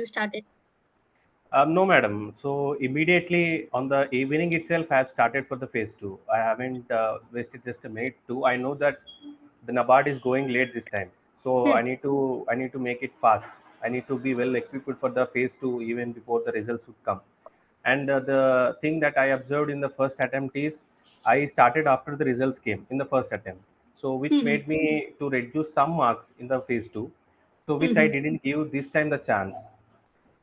started? No, madam. So immediately on the evening itself, I have started for the phase two. I haven't wasted just a minute too. I know that the NABARD is going late this time, so Hmm. I need to make it fast. I need to be well equipped for the phase two even before the results would come. And the thing that I observed in the first attempt is I started after the results came in the first attempt, so which Hmm. made me to reduce some marks in the phase two, so which I Hmm. didn't give this time the chance.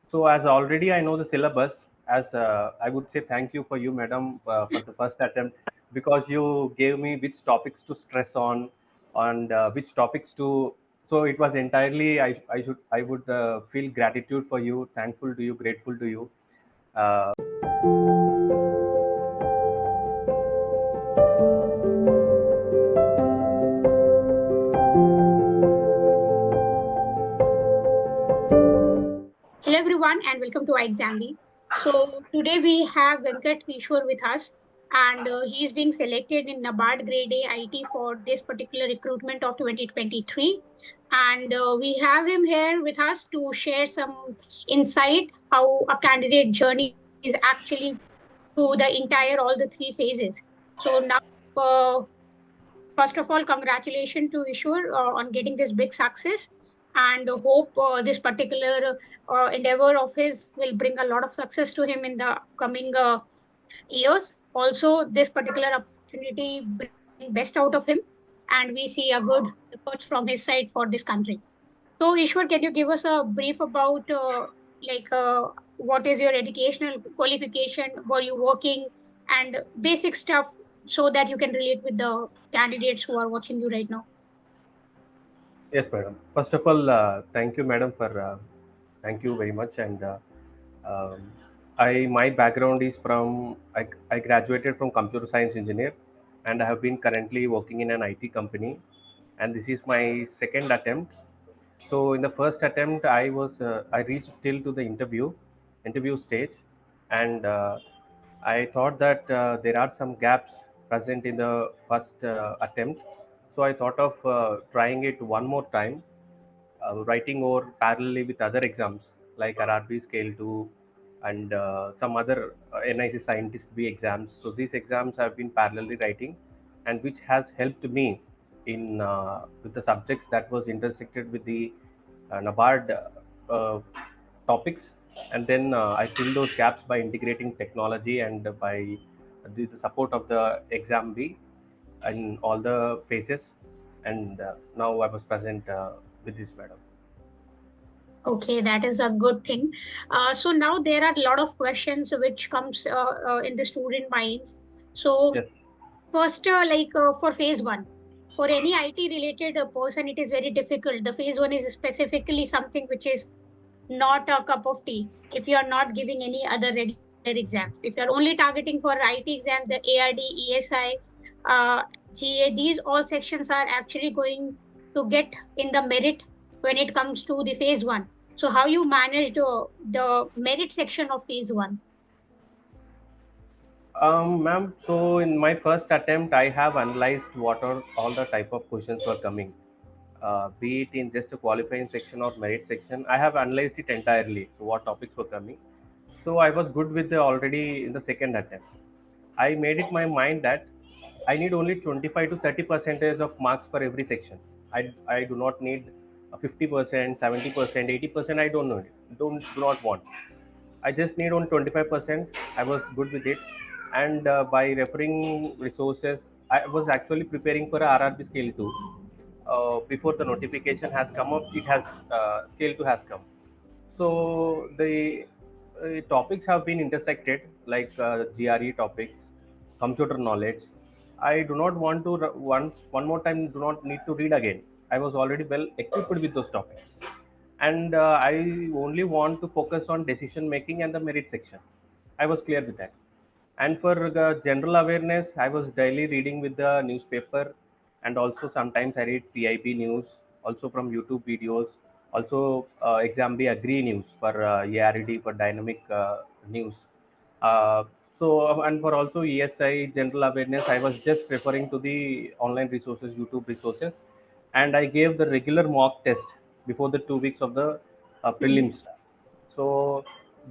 So as already I know the syllabus, as I would say thank you for you, madam, for the first attempt, because you gave me which topics to stress on and which topics to. So it was entirely I would feel gratitude for you, thankful to you, grateful to you. Uh, Hello everyone and welcome to ixamBee. So today we have Venkat Eshwar with us, and he is being selected in NABARD Grade A IT for this particular recruitment of 2023. And we have him here with us to share some insight how a candidate journey is actually through the entire all the three phases. So now, uh, first of all, congratulations to Ishur on getting this big success, and hope this particular endeavor of his will bring a lot of success to him in the coming years. Also, this particular opportunity bring best out of him, and we see a good efforts from his side for this country. So, Ishwar, can you give us a brief about what is your educational qualification? Were you working and basic stuff so that you can relate with the candidates who are watching you right now? yes, madam. First of all, thank you, madam, for thank you very much. And um, I my background is from I graduated from computer science engineer, and I have been currently working in an IT company, and this is my second attempt. So in the first attempt, I reached till to the interview stage, and I thought that there are some gaps present in the first attempt. So I thought of trying it one more time, writing or parallelly with other exams like RRB Scale 2 and some other NIC Scientist B exams. So these exams have been parallelly writing, and which has helped me in with the subjects that was intersected with the NABARD topics, and then I fill those gaps by integrating technology and by the support of the exam B in all the phases, and now I was present with this, madam. Okay, that is a good thing. So now there are a lot of questions which comes in the student minds. So Yes. first, for phase one, for any IT related person, it is very difficult. The phase one is specifically something which is not a cup of tea if you are not giving any other regular exams. If you are only targeting for IT exam, the ARD, ESI, uh, GA, these all sections are actually going to get in the merit when it comes to the phase one. So how you manage the merit section of phase one? Ma'am, so in my first attempt, I have analyzed what are all the type of questions were coming, be it in just a qualifying section or merit section. I have analyzed it entirely. So what topics were coming. So I was good with the already in the second attempt. I made it my mind that I need only 25 to 30 percentage of marks per every section. I do not need 50%, 70%, 80%. I don't know it. Do not want. I just need only 25%. I was good with it, and by referring resources, I was actually preparing for a RRB scale 2. Before the notification has come up, it has scale 2 has come. So the topics have been intersected like GRE topics, computer knowledge. I do not want to once one more time. Do not need to read again. I was already well equipped with those topics, and I only want to focus on decision making and the merit section. I was clear with that. And for general awareness, I was daily reading with the newspaper, and also sometimes I read PIB news, also from YouTube videos, also exam agree news for ARD for dynamic news. Uh, and for also ESI general awareness, I was just referring to the online resources, YouTube resources, and I gave the regular mock test before the 2 weeks of the Hmm. prelims. So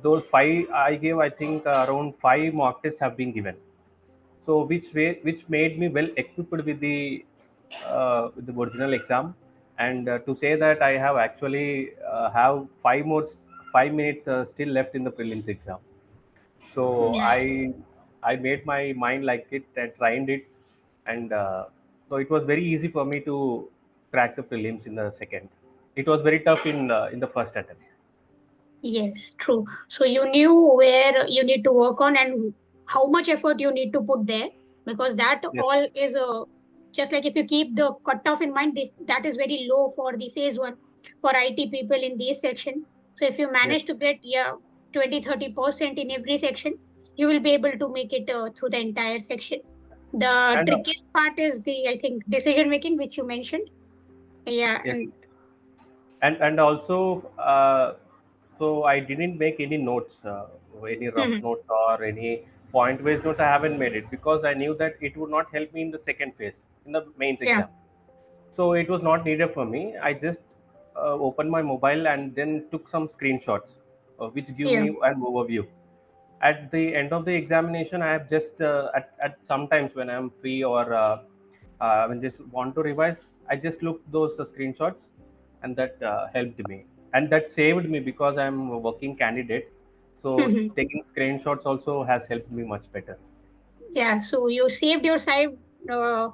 those five I gave, I think around five mock tests have been given. So which made me well equipped with the original exam. And to say that I have actually have 5 minutes still left in the prelims exam. So Yeah. I made my mind like it and tried it, and so it was very easy for me to crack the prelims in the second. It was very tough in the first attempt. Yes, true. So you knew where you need to work on and how much effort you need to put there, because that Yes, all is just like if you keep the cutoff in mind, that is very low for the phase one for IT people in this section. So if you yes, manage to get 20-30% in every section, you will be able to make it through the entire section. The and trickiest part is the, I think, decision making, which you mentioned. Yeah, yes, and and also so I didn't make any notes, any rough Mhm. notes or any point based notes. I haven't made it because I knew that it would not help me in the second phase in the mains Yeah. exam. So it was not needed for me. I just opened my mobile and then took some screenshots, which give Yeah. me an overview. At the end of the examination, I have just at sometimes when I'm free or when just want to revise, I just look those screenshots, and that helped me, and that saved me because I'm a working candidate. So taking screenshots also has helped me much better. Yeah, so you saved your side uh,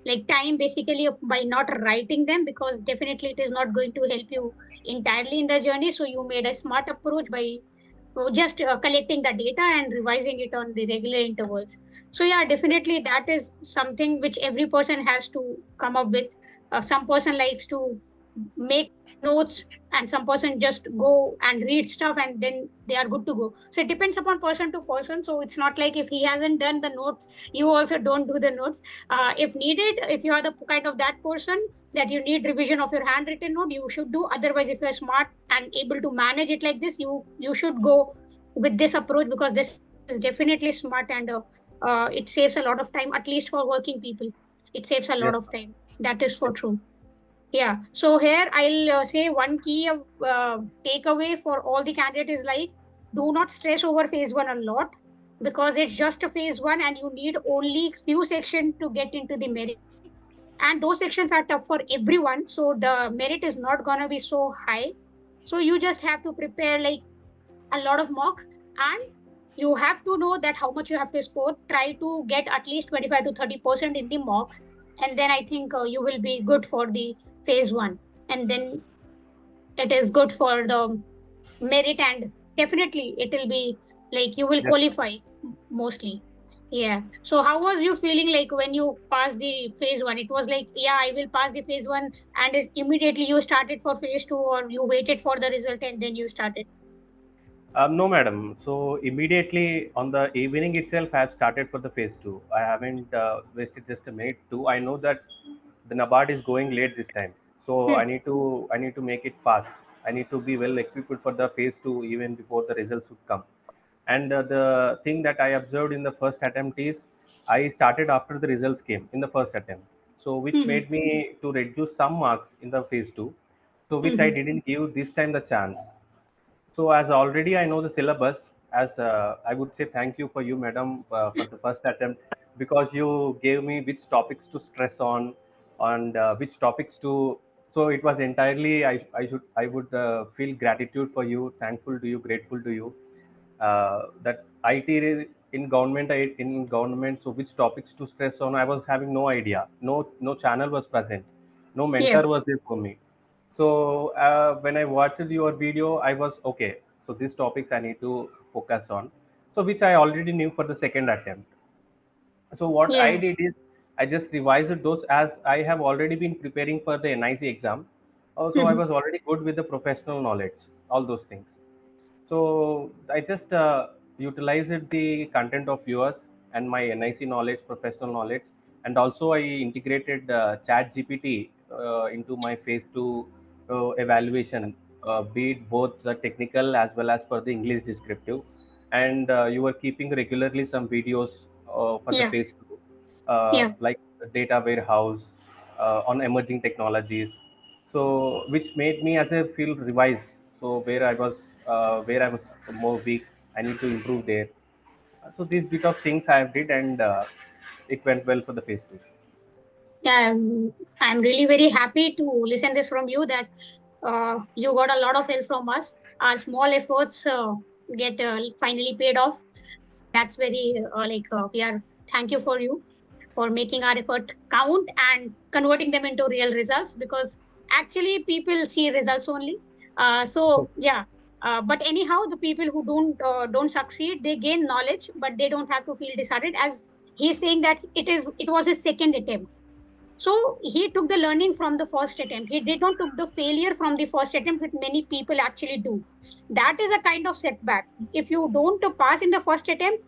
like time basically by not writing them, because definitely it is not going to help you entirely in the journey. So you made a smart approach by just collecting the data and revising it on the regular intervals. So yeah, definitely that is something which every person has to come up with. Some person likes to make notes, and some person just go and read stuff and then they are good to go. So it depends upon person to person. So it's not like if he hasn't done the notes, you also don't do the notes. If needed, if you are the kind of that person that you need revision of your handwritten note, you should do. Otherwise, if you're smart and able to manage it like this, you should go with this approach, because this is definitely smart, and it saves a lot of time, at least for working people. It saves a lot Yes, of time. That is for true. Yeah. So here I'll say one key takeaway for all the candidates is like, do not stress over phase one a lot, because it's just a phase one and you need only few sections to get into the merit. And those sections are tough for everyone. So the merit is not gonna be so high. So you just have to prepare like a lot of mocks, and you have to know that how much you have to score. Try to get at least 25 to 30% in the mocks, and then I think you will be good for the phase one. And then it is good for the merit, and definitely it will be like you will yes. qualify mostly. Yeah. So how was you feeling like when you passed the phase one? It was like, yeah, I will pass the phase one, and immediately you started for phase two, or you waited for the result and then you started? No, madam. So immediately on the evening itself, I have started for the phase two. I haven't wasted just a minute too. I know that the NABARD is going late this time, so Hmm. I need to make it fast. I need to be well equipped for the phase two even before the results would come. And the thing that I observed in the first attempt is I started after the results came in the first attempt, so which Hmm. made me to reduce some marks in the phase two, so which I Hmm. didn't give this time the chance. So as already I know the syllabus, as I would say thank you for you, madam, for the first attempt, because you gave me which topics to stress on and which topics to. So it was entirely I would feel gratitude for you, thankful to you, grateful to you. That in government. So which topics to stress on? I was having no idea. No channel was present. No Yeah. mentor was there for me. So when I watched your video, I was okay. So these topics I need to focus on. So which I already knew for the second attempt. So what I Yeah. did is I just revised those as I have already been preparing for the NIC exam. So I Hmm. was already good with the professional knowledge, all those things. So I just utilized the content of yours and my NIC knowledge, professional knowledge, and also I integrated Chat GPT into my phase two evaluation, be it both the technical as well as for the English descriptive. And you were keeping regularly some videos for the Yeah. phase two, Yeah. like data warehouse on emerging technologies. So which made me as a field revise. So where I was where I was more weak. I need to improve there. So these bit of things I have did, and it went well for the phase two. Yeah, I'm really very happy to listen this from you that you got a lot of help from us. Our small efforts get finally paid off. That's very we are thank you for you for making our effort count and converting them into real results, because actually people see results only. So yeah, but anyhow, the people who don't succeed, they gain knowledge, but they don't have to feel disheartened. As he's saying that it was his second attempt, so he took the learning from the first attempt. He did not took the failure from the first attempt, which many people actually do. That is a kind of setback. If you don't pass in the first attempt,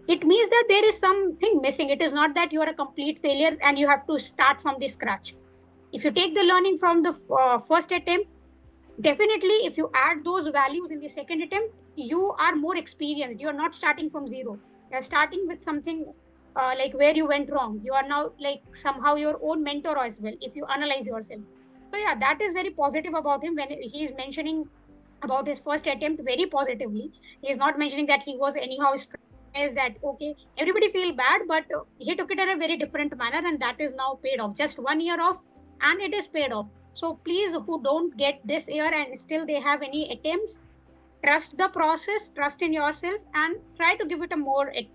it means that there is something missing. It is not that you are a complete failure and you have to start from the scratch. If you take the learning from the first attempt, definitely if you add those values in the second attempt, you are more experienced. You are not starting from zero. You are starting with something like where you went wrong. You are now like somehow your own mentor as well if you analyze yourself. So yeah, that is very positive about him when he is mentioning about his first attempt very positively. He is not mentioning that he was anyhow stressed, that okay, everybody feel bad, but he took it in a very different manner, and that is now paid off. Just 1 year off, and it is paid off. So please, who don't get this year and still they have any attempts, trust the process, trust in yourself, and try to give it a more a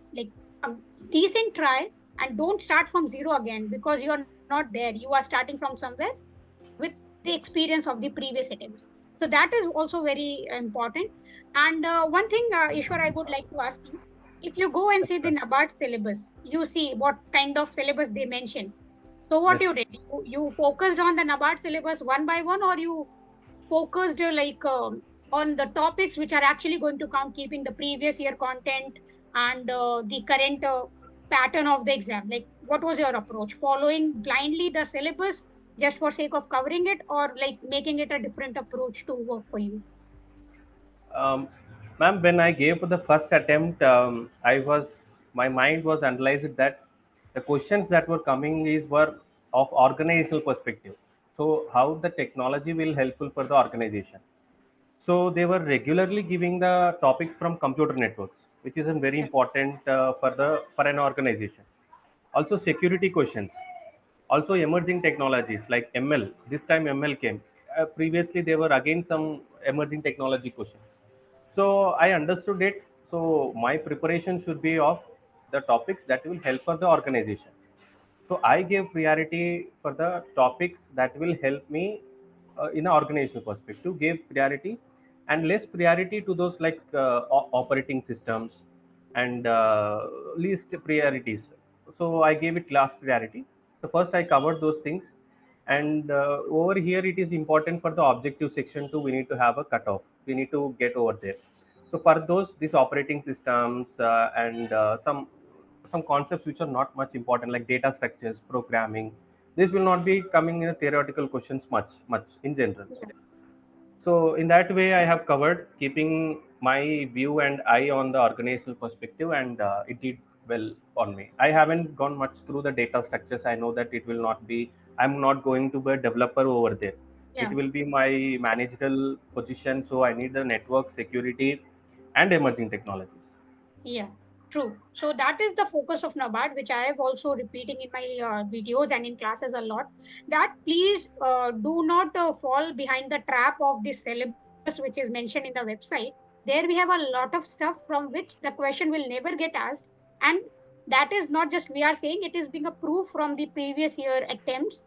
decent try, and don't start from zero again, because you are not there. You are starting from somewhere with the experience of the previous attempts. So that is also very important. And one thing, Ishwar, I would like to ask you, if you go and see the NABARD syllabus, you see what kind of syllabus they mention. So what Yes. you did, you focused on the NABARD syllabus one by one, or you focused on the topics which are actually going to come, keeping the previous year content and the current pattern of the exam? Like, what was your approach? Following blindly the syllabus just for sake of covering it, or like making it a different approach to work for you? Um, Ma'am, when I gave the first attempt, my mind was analyzed that the questions that were coming were of organizational perspective. So how the technology will helpful for the organization. So they were regularly giving the topics from computer networks, which is a very Yeah, important for an organization. Also security questions, also emerging technologies like ML. This time ML came. Previously there were again some emerging technology questions. So I understood it. So my preparation should be of the topics that will help for the organization. So I gave priority for the topics that will help me in an organizational perspective. Gave priority and less priority to those like operating systems and least priorities. So I gave it last priority. So first I covered those things, and over here it is important for the objective section too. We need to have a cutoff. We need to get over there. So for those, these operating systems and some concepts which are not much important like data structures, programming, this will not be coming in a theoretical questions much in general. yeah, So in that way, I have covered keeping my view and eye on the organizational perspective, and it did well on me. I haven't gone much through the data structures. I know that it will not be. I'm not going to be a developer over there. It yeah. will be my managerial position. So I need the network security and emerging technologies. Yeah, true. So that is the focus of NABARD, which I have also repeating in my videos and in classes a lot. That please do not fall behind the trap of the syllabus which is mentioned in the website. There we have a lot of stuff from which the question will never get asked, and that is not just we are saying, it is being approved from the previous year attempts.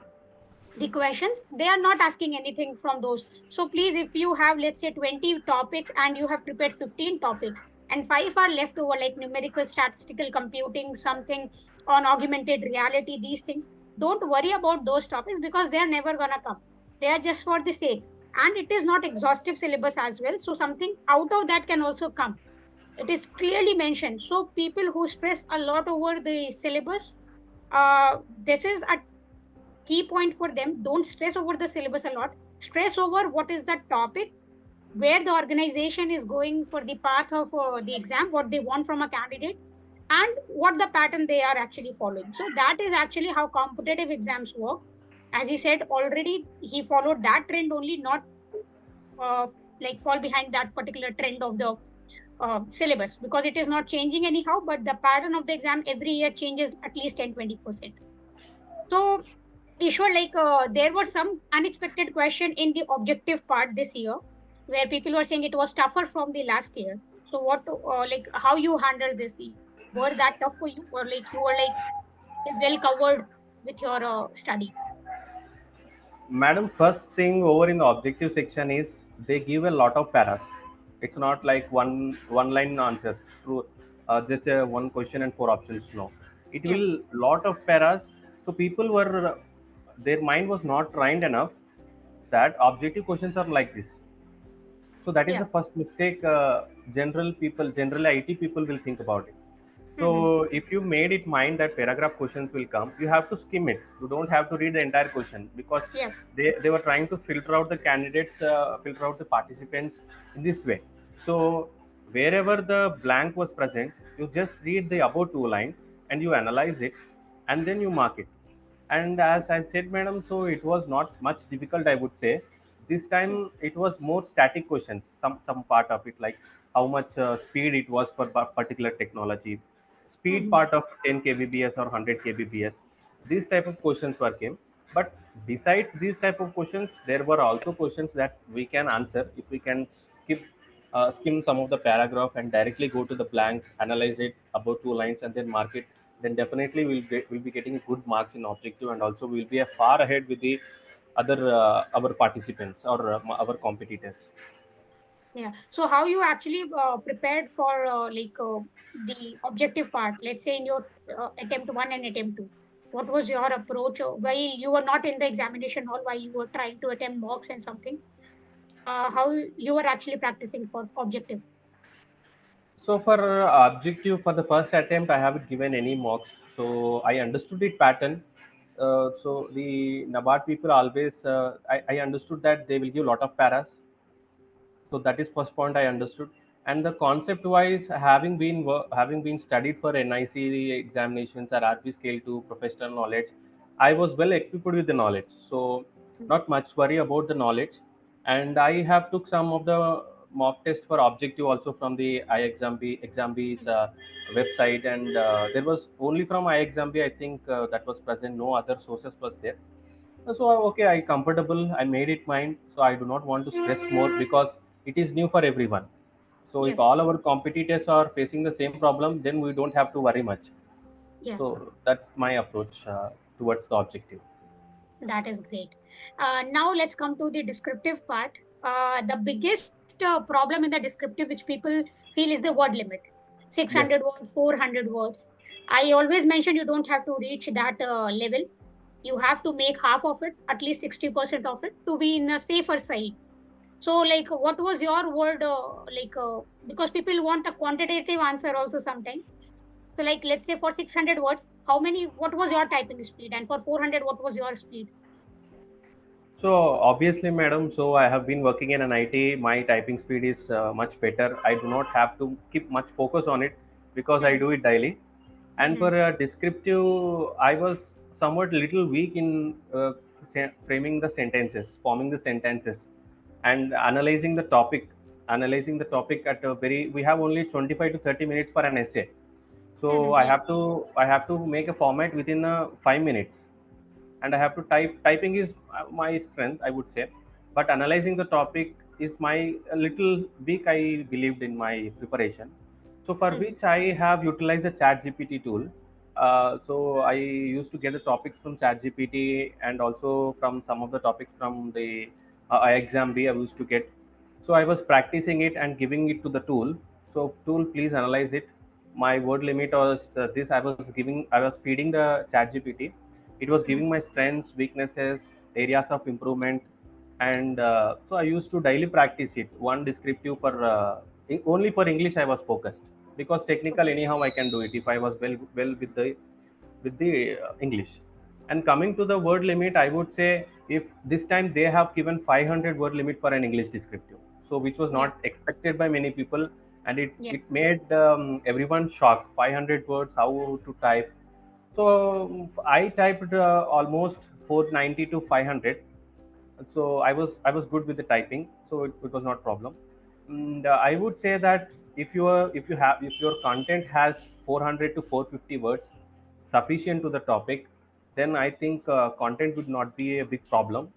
The questions, they are not asking anything from those. So please, if you have, let's say, 20 topics and you have prepared 15 topics and 5 are left over, like numerical statistical computing, something on augmented reality, these things, don't worry about those topics, because they are never going to come. They are just for the sake, and it is not exhaustive syllabus as well, so something out of that can also come. It is clearly mentioned. So people who stress a lot over the syllabus, this is a key point for them. Don't stress over the syllabus a lot. Stress over what is the topic, where the organization is going for the path of the exam, what they want from a candidate, and what the pattern they are actually following. So that is actually how competitive exams work. As he said already, he followed that trend only, not like fall behind that particular trend of the syllabus, because it is not changing anyhow, but the pattern of the exam every year changes at least 10-20%. So Ishwar, like there was some unexpected question in the objective part this year, where people were saying it was tougher from the last year. So what, like how you handled this? Were that tough for you, or like you were like well covered with your study? Madam, first thing over in the objective section is they give a lot of paras. It's not like one line answers through just one question and four options. No, it Yeah, will lot of paras. So people were their mind was not trained enough that objective questions are like this. So that is yeah. the first mistake generally IT people will think about it. Mm-hmm. So if you made it mind that paragraph questions will come, you have to skim it. You don't have to read the entire question because Yeah, they were trying to filter out the candidates, filter out the participants in this way. So wherever the blank was present, you just read the above two lines and you analyze it and then you mark it. And as I said, madam, so it was not much difficult, I would say. This time it was more static questions, some part of it, like how much speed it was for particular technology, speed mm-hmm. part of 10 kbps or 100 kbps. These type of questions were came. But besides these type of questions, there were also questions that we can answer if we can skim some of the paragraph and directly go to the blank, analyze it about two lines, and then mark it. Then definitely we'll be getting good marks in objective, and also we'll be a far ahead with the other our participants or our competitors. Yeah. So how you actually prepared for the objective part? Let's say in your attempt one and attempt two, what was your approach? Why you were not in the examination hall? Why you were trying to attempt mocks and something? How you were actually practicing for objective? So for objective for the first attempt, I haven't given any mocks. So I understood it pattern. So the NABARD people always, I understood that they will give a lot of paras. So that is first point I understood. And the concept wise, having been studied for NIC examinations or RP scale to professional knowledge, I was well equipped with the knowledge. So not much worry about the knowledge. And I have took some of the mock test for objective also from the ixamBee's website, and there was only from ixamBee, I think, that was present. No other sources was there. So okay, I comfortable. I made it mine. So I do not want to stress more because it is new for everyone. So if Yes. all our competitors are facing the same problem, then we don't have to worry much. Yeah. So that's my approach towards the objective. That is great. Now let's come to the descriptive part. The biggest problem in the descriptive, which people feel, is the word limit. Yes. 600 words, 400 words. I always mention you don't have to reach that level. You have to make half of it, at least 60% of it, to be in a safer side. So, like, what was your word? Because people want a quantitative answer also sometimes. So, like, let's say for 600 words, how many, what was your typing speed? And for 400, what was your speed? So obviously, madam, so I have been working in an IT. My typing speed is much better. I do not have to keep much focus on it because I Hmm. do it daily. And Hmm. for descriptive, I was somewhat little weak in framing the sentences, forming the sentences, and analyzing the topic. Analyzing the topic at a very. We have only 25 to 30 minutes for an essay, Hmm. so Yeah. I have to make a format within 5 minutes, and I have to type. Typing is my strength, I would say, but analyzing the topic is my a little weak. I believed in my preparation, so for Hmm. which I have utilized the Chat GPT tool. So I used to get the topics from Chat GPT and also from some of the topics from the ixamBee I used to get. So I was practicing it and giving it to the tool. So tool, please analyze it. My word limit was this. I was feeding the Chat GPT. It was Hmm. giving my strengths, weaknesses, areas of improvement, and so I used to daily practice it. One descriptive for only for English I was focused because technical Okay. anyhow I can do it if I was well with the English. And coming to the word limit, I would say if this time they have given 500 word limit for an English descriptive, so which was Yeah. not expected by many people, and Yeah. it made everyone shocked. 500 words, how to type? So I typed almost 490 to 500, So I was good with the typing, so it was not problem. And I would say that if your content has 400 to 450 words sufficient to the topic, then I think content would not be a big problem.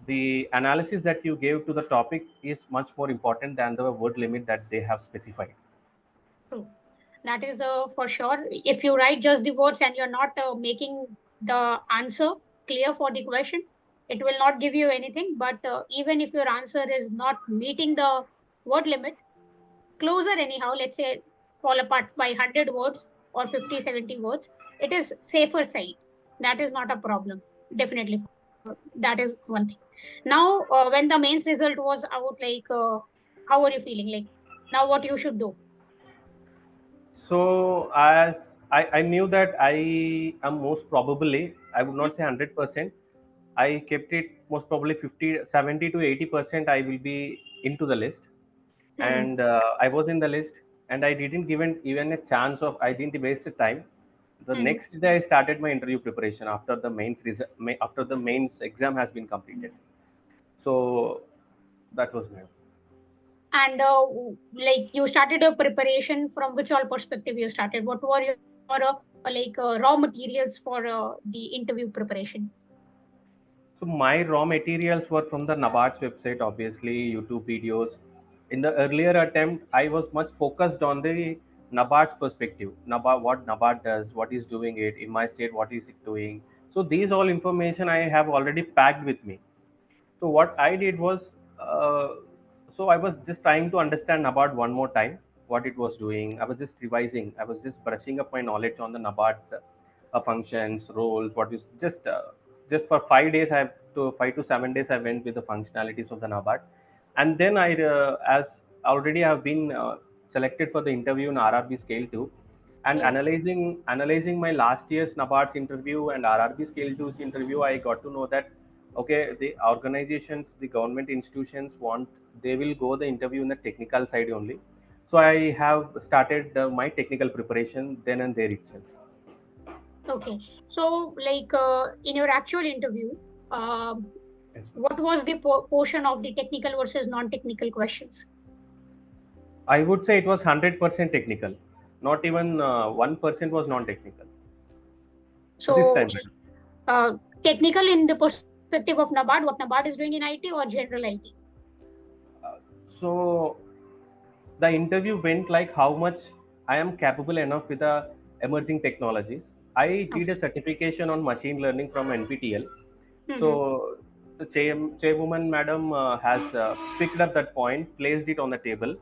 The analysis that you gave to the topic is much more important than the word limit that they have specified. True. That is for sure. If you write just the words and you're not making the answer clear for the question, it will not give you anything. But even if your answer is not meeting the word limit, closer anyhow, let's say fall apart by 100 words or 50, 70 words, it is safer side. That is not a problem. Definitely. That is one thing. Now, when the mains result was out, how are you feeling? Like, now what you should do? So as I knew that I am most probably, I would not say 100%. I kept it most probably 50, 70 to 80% I will be into the list. Mm-hmm. And I was in the list, and I didn't even a chance of, I didn't waste the time. The Mm-hmm. next day I started my interview preparation after the after the mains exam has been completed. So that was my. And like you started a preparation from which all perspective you started? What were your raw materials for the interview preparation? So my raw materials were from the NABARD's website, obviously YouTube videos. In the earlier attempt, I was much focused on the NABARD's perspective. NABARD, what NABARD does, what is doing it in my state, what is it doing. So these all information I have already packed with me. So what I did was, so I was just trying to understand NABARD one more time, what it was doing. I was just revising. I was just brushing up my knowledge on the NABARD's functions, roles. What is just for 5 days. I have to 5 to 7 days. I went with the functionalities of the NABARD, and then as already I have been selected for the interview in RRB Scale 2, and Yeah. analyzing my last year's NABARD's interview and RRB Scale 2's interview, I got to know that okay, the organizations, the government institutions want, they will go the interview in the technical side only. So I have started my technical preparation then and there itself. Okay. So, in your actual interview, um, Yes, ma'am. what was the portion of the technical versus non-technical questions? I would say it was 100% technical. Not even 1% was non-technical this So, time. uh, technical in the perspective of NABARD, what NABARD is doing in IT or general IT? So the interview went like how much I am capable enough with the emerging technologies. I did a Okay. certification on machine learning from NPTL. Mm-hmm. So the chairwoman madam has picked up that point, placed it on the table,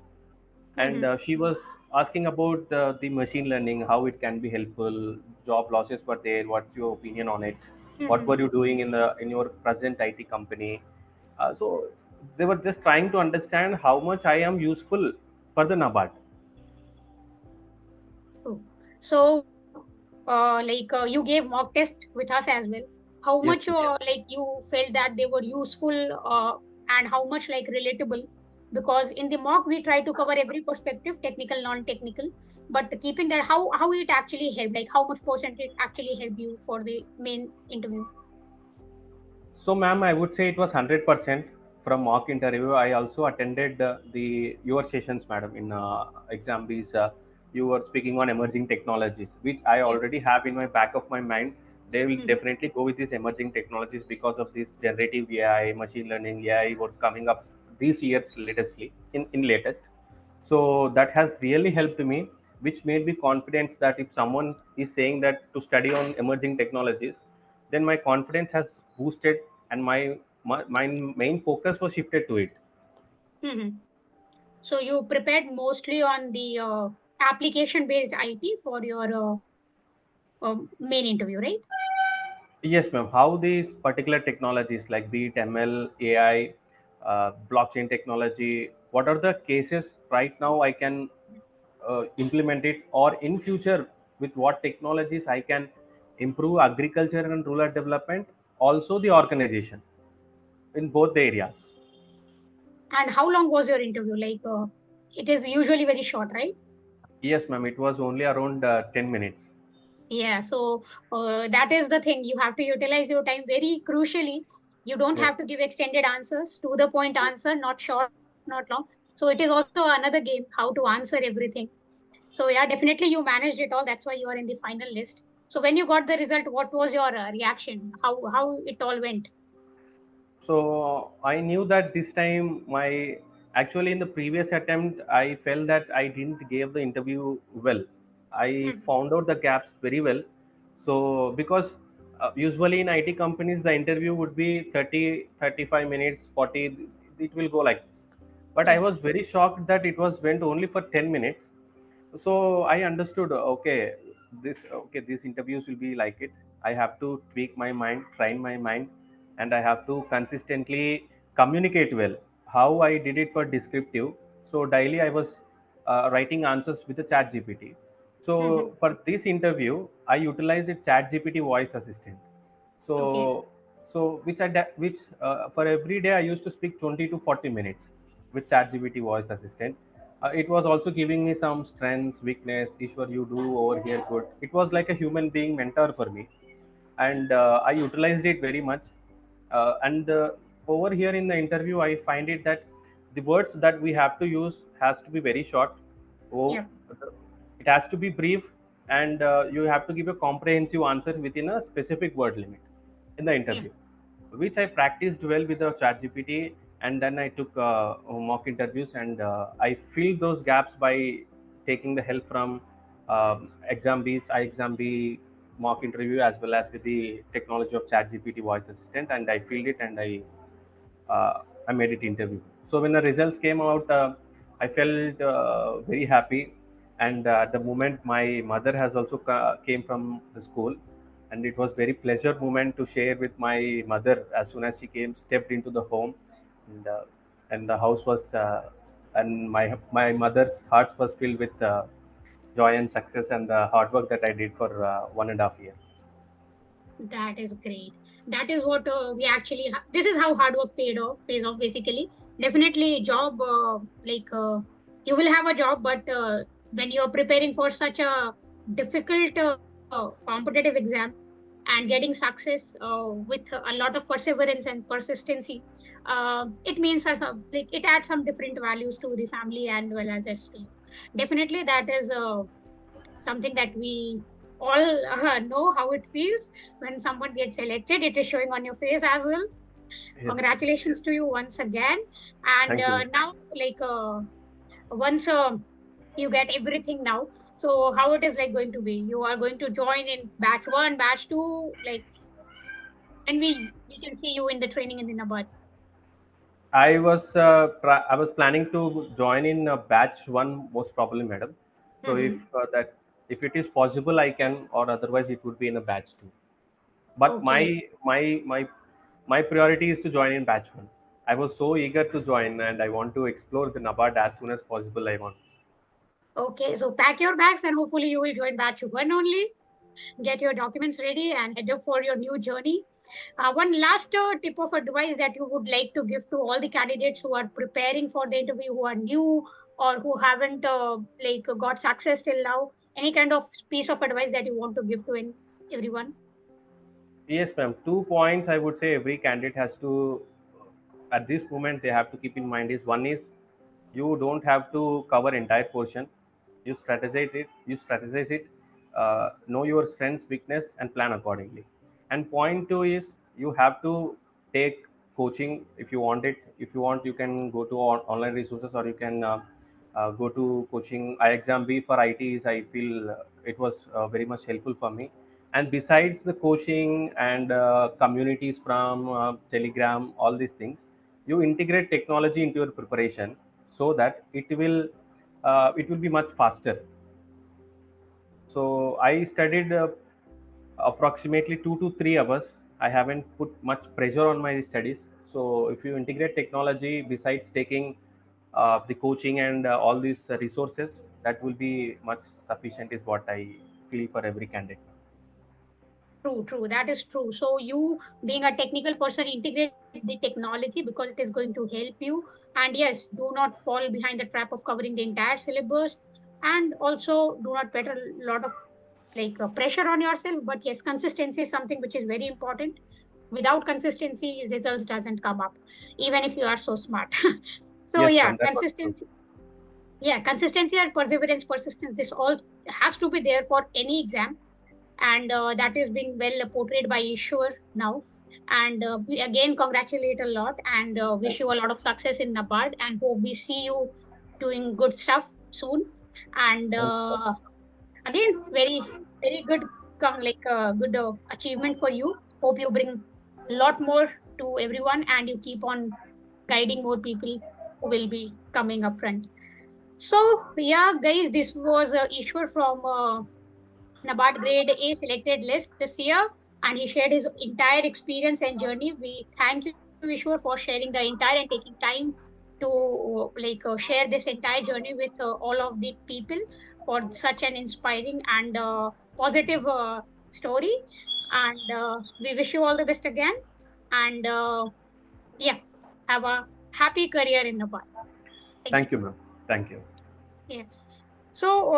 and Mm-hmm. she was asking about the machine learning, how it can be helpful. Job losses were there. What's your opinion on it? What Mm-hmm. were you doing in your present IT company? So they were just trying to understand how much I am useful for the NABARD. True. So, you gave mock test with us as well. How much Yes, ma'am. you felt that they were useful, and how much relatable? Because in the mock we try to cover every perspective, technical, non-technical. But keeping that, how it actually helped? Like how much percent it actually helped you for the main interview? So, ma'am, I would say it was 100% from mock interview. I also attended the your sessions, madam, in ixamBee's. You were speaking on emerging technologies, which I Yeah. already have in my back of my mind. They will Hmm. definitely go with these emerging technologies because of this generative AI, machine learning AI, were coming up these years latestly in latest. So that has really helped me, which made me confidence that if someone is saying that to study on emerging technologies, then my confidence has boosted, and my main focus was shifted to it. Hmm. So you prepared mostly on the application-based IT for your main interview, right? Yes, ma'am. How these particular technologies like be it ML, AI, blockchain technology, what are the cases right now I can implement it, or in future with what technologies I can improve agriculture and rural development, also the organization in both the areas. And how long was your interview? It is usually very short, right? Yes, ma'am. It was only around 10 minutes. Yeah. So that is the thing. You have to utilize your time very crucially. You don't Yes. have to give extended answers, to the point answer, not short, not long. So it is also another game how to answer everything. So yeah, definitely you managed it all. That's why you are in the final list. So when you got the result, what was your reaction? How it all went? So I knew that this time my actually in the previous attempt I felt that I didn't give the interview well. I Mhm. found out the gaps very well. So because usually in IT companies the interview would be 30, 35 minutes, 40, it will go like this. But I Yeah, was very shocked that it was went only for 10 minutes. So I understood, okay, these interviews will be like it. I have to tweak my mind, train my mind, and I have to consistently communicate well. How I did it for descriptive, so daily I was writing answers with the chat gpt. So hmm, for this interview I utilized a chat gpt voice assistant. okay, So for every day I used to speak 20 to 40 minutes with ChatGPT voice assistant. It was also giving me some strengths, weakness. Ishwar, you do over here good. It was like a human being mentor for me, and I utilized it very much. And over here in the interview, I find it that the words that we have to use has to be very short. Oh, yeah, it has to be brief, and you have to give a comprehensive answer within a specific word limit in the yeah, interview, which I practiced well with the ChatGPT, and then I took mock interviews, and I filled those gaps by taking the help from ixamBee's ixamBee mock interview as well as with the technology of ChatGPT voice assistant, and I filled it and I made it interview. So when the results came out, I felt very happy. And at the moment, my mother has also came from the school, and it was very pleasure moment to share with my mother as soon as she came, stepped into the home, and and the house was and my mother's heart was filled with joy and success and the hard work that I did for 1.5 years. that is great. That is what we actually. This is how hard work pays off basically. Definitely, job you will have a job, but when you are preparing for such a difficult competitive exam and getting success with a lot of perseverance and persistency, it means like it adds some different values to the family and well as to you. Definitely, that is something that we all know how it feels when someone gets selected. It is showing on your face as well. Yes. Congratulations to you once again. And Thank you. now, once you get everything now, so how it is like going to be? You are going to join in batch one, batch two, like, and we can see you in the training in the NABARD. I was planning to join in batch one most probably, madam. So Hmm. if it is possible, I can, or otherwise it would be in a batch two. But Okay. my priority is to join in batch one. I was so eager to join, and I want to explore the NABARD as soon as possible. I want. Okay, so pack your bags and hopefully you will join batch one only. Get your documents ready and head up for your new journey. One last tip of advice that you would like to give to all the candidates who are preparing for the interview, who are new or who haven't got success till now. Any kind of piece of advice that you want to give to everyone? Yes, ma'am. 2 points I would say every candidate has to, at this moment, they have to keep in mind is one is you don't have to cover entire portion. You strategize it, know your strengths, weakness, and plan accordingly. And point two is you have to take coaching if you want it. If you want, you can go to online resources, or you can go to coaching. ixamBee for ITs, I feel it was very much helpful for me. And besides the coaching and communities from Telegram, all these things, you integrate technology into your preparation so that it will be much faster. So I studied approximately 2 to 3 hours. I haven't put much pressure on my studies. So if you integrate technology besides taking the coaching and all these resources, that will be much sufficient is what I feel for every candidate. True, true. That is true. So you, being a technical person, integrate the technology because it is going to help you. And yes, do not fall behind the trap of covering the entire syllabus. And also, do not put a lot of pressure on yourself. But yes, consistency is something which is very important. without consistency, results doesn't come up, even if you are so smart. So Yes, yeah, ma'am. That was true. consistency and perseverance, persistence, this all has to be there for any exam. And that is being well portrayed by Eshwar now. And we again congratulate a lot and wish Thank you you. a lot of success in NABARD and hope we see you doing good stuff soon. And Thank you, ma'am. again, very good, good achievement for you. Hope you bring a lot more to everyone and you keep on guiding more people who will be coming up front. So yeah, guys, this was Eshwar from NABARD Grade A selected list this year, and he shared his entire experience and journey. We thank you, Ishwar, for sharing the entire and taking time to share this entire journey with all of the people for such an inspiring and positive story. And we wish you all the best again. And yeah, have a happy career in NABARD. Thank you. Thank you, ma'am. Thank you. Yeah. So,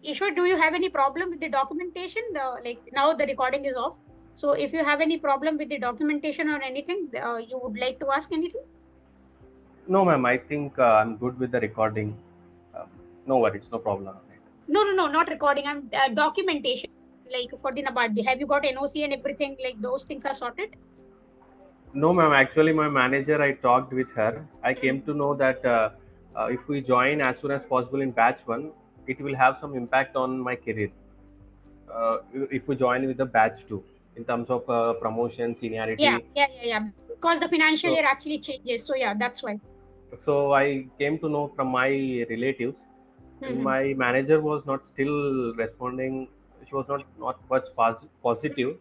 Ishwar, do you have any problem with the documentation? Now the recording is off. So, if you have any problem with the documentation or anything, you would like to ask anything? No, ma'am. I think I'm good with the recording. Um, no worries. No problem. No, not recording. I'm documentation. Like for the NABARD, have you got NOC and everything? Like those things are sorted. No, ma'am. Actually, my manager, I talked with her. I came Hmm. to know that if we join as soon as possible in batch one, it will have some impact on my career. If we join with the batch two, in terms of promotion, seniority. Yeah. Because the financial year So, actually changes. So yeah, that's why. so I came to know from my relatives, and Hmm. my manager was not still responding. She was not much positive.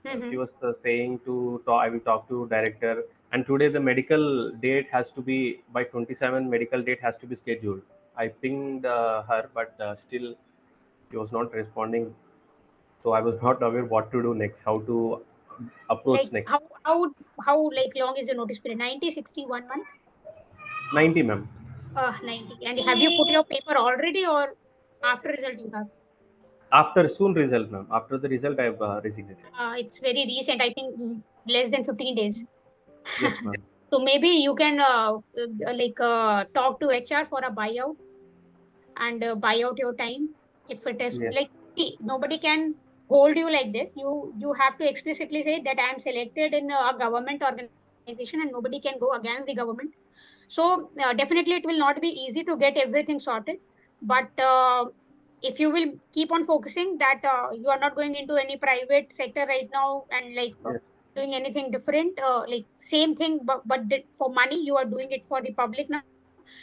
She Hmm. was saying to talk, I will talk to director. And today the medical date has to be by 27. Medical date has to be scheduled. I pinged her, but still she was not responding. So I was not aware what to do next, how to Like approach next. how like long is the notice period? 90, 60, 1 month? 90, ma'am. 90. And have you put your paper already or after result you have? After soon result, ma'am. After the result, I have resigned. It's very recent, I think less than 15 days. Yes, ma'am. So maybe you can talk to HR for a buyout and buy out your time. If it is Yes. like, see, nobody can hold you like this. You have to explicitly say that I am selected in a government organization and nobody can go against the government. So definitely it will not be easy to get everything sorted, but if you will keep on focusing that you are not going into any private sector right now and Yes. doing anything different, like same thing, but for money you are doing it for the public now.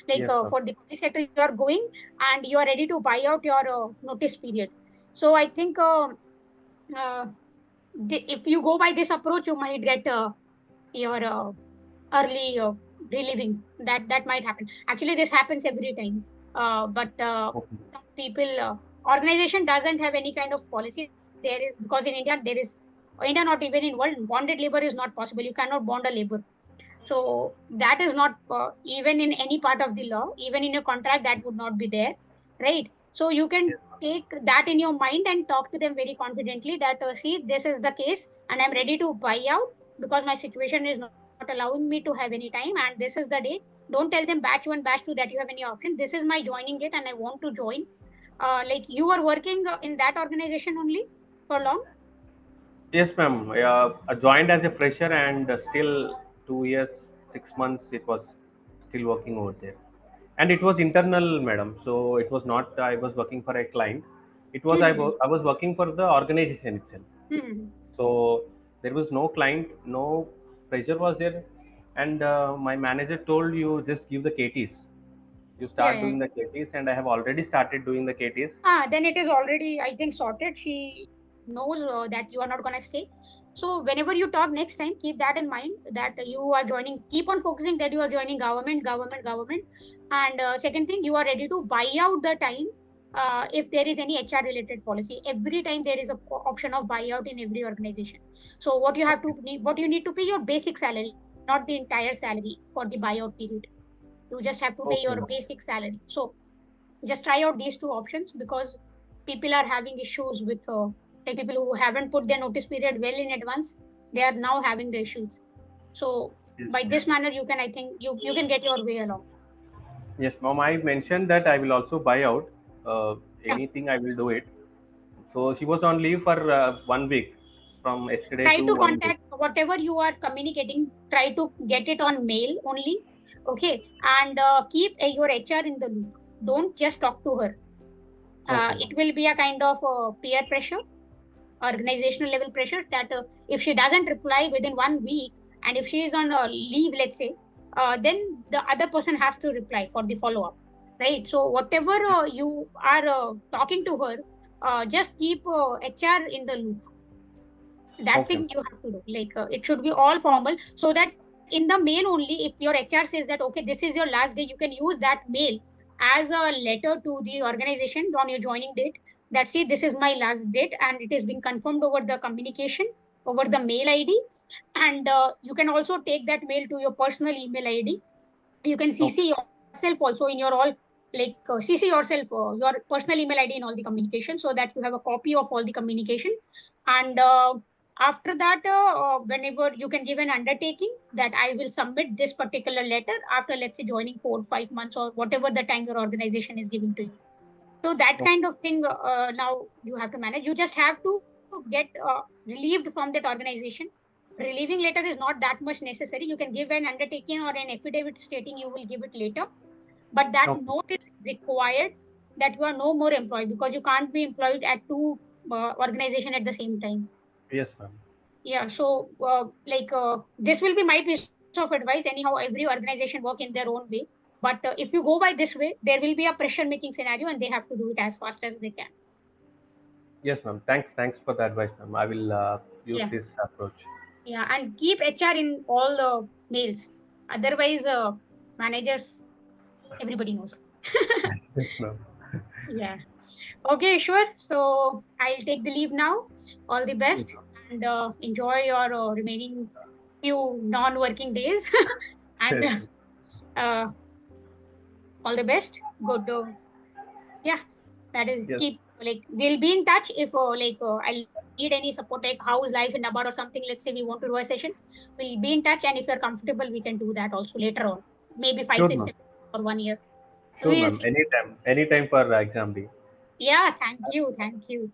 For Yes, the ma'am. public sector you are going and you are ready to buy out your notice period. So I think uh, if you go by this approach you might get your early relieving. That might happen. Actually, this happens every time. But Okay. some people, organization doesn't have any kind of policy. There is, because in India there is, India not even in world, bonded labor is not possible. You cannot bond a labor. So that is not even in any part of the law. Even in a contract, that would not be there, right? So you can Yes, ma'am. take that in your mind and talk to them very confidently that see, this is the case and I'm ready to buy out because my situation is not allowing me to have any time, and this is the day. Don't tell them batch one, batch two that you have any option. This is my joining date and I want to join. Like you were working in that organization only for long? Yes, ma'am. I joined as a fresher, and still 2 years, 6 months, it was still working over there. And it was internal, madam. So it was not I was working for a client. It was Hmm. I was working for the organization itself. Hmm. So there was no client, no pressure was there. And my manager told, you just give the KTs. You Yeah, start yeah. doing the KTs, and I have already started doing the KTs. Then it is already, I think, sorted. She knows that you are not going to stay. So whenever you talk next time, keep that in mind that you are joining, keep on focusing that you are joining government. And second thing, you are ready to buy out the time if there is any HR related policy. Every time there is a option of buyout in every organization. So Okay. what you need to pay your basic salary, not the entire salary for the buyout period. You just have to pay your Okay, ma'am. basic salary. So just try out these two options because people are having issues with like people who haven't put their notice period well in advance. they are now having the issues. So Yes, by ma'am. this manner, you can, I think, you can get your way along. Yes, ma'am. I mentioned that I will also buy out Yeah. anything. I will do it. So she was on leave for 1 week, from yesterday Try to to 1 week. contact whatever you are communicating. Try to get it on mail only. Okay, and keep your HR in the loop. Don't just talk to her. Okay, ma'am. It will be a kind of peer pressure, organizational level pressure, that if she doesn't reply within 1 week, and if she is on leave, let's say, then the other person has to reply for the follow up, right? So whatever you are talking to her, just keep HR in the loop. That Okay, thing ma'am. you have to do. Like it should be all formal, so that in the mail only, if your HR says that okay, this is your last day, you can use that mail as a letter to the organization on your joining date, that see, this is my last date and it is being confirmed over the communication, over the mail ID. And you can also take that mail to your personal email ID. You can Okay. CC yourself also in your all, like CC yourself your personal email ID in all the communication, so that you have a copy of all the communication. And after that, whenever you can give an undertaking that I will submit this particular letter after, let's say, joining 4 or 5 months or whatever the time your organization is giving to you. So that Okay. kind of thing, now you have to manage. You just have to get relieved from that organization. Relieving letter is not that much necessary. You can give an undertaking or an affidavit stating you will give it later, but that Okay. note is required that you are no more employed, because you can't be employed at two organization at the same time. Yes, ma'am. Yeah, so this will be my piece of advice. Anyhow, every organization work in their own way, but if you go by this way, there will be a pressure making scenario, and they have to do it as fast as they can. Yes, ma'am. Thanks for the advice, ma'am. I will use Yeah, this approach. yeah, and keep HR in all the mails. Otherwise, managers, everybody knows. Yes, ma'am. Yeah. Okay, sure. So I'll take the leave now. All the Yes, best, ma'am. and enjoy your remaining few non-working days. And Yes, ma'am. uh, all the best. Good. Yeah, that is Yes. keep, like, we'll be in touch if I'll need any support, like how's life in Nabar or something. Let's say we want to do a session, we'll be in touch, and if you're comfortable, we can do that also later on. Maybe five, Sure, six, ma'am. 7 or 1 year. Sure, We'll ma'am. see. Anytime. Anytime for exam B. Yeah, thank you. Thank you.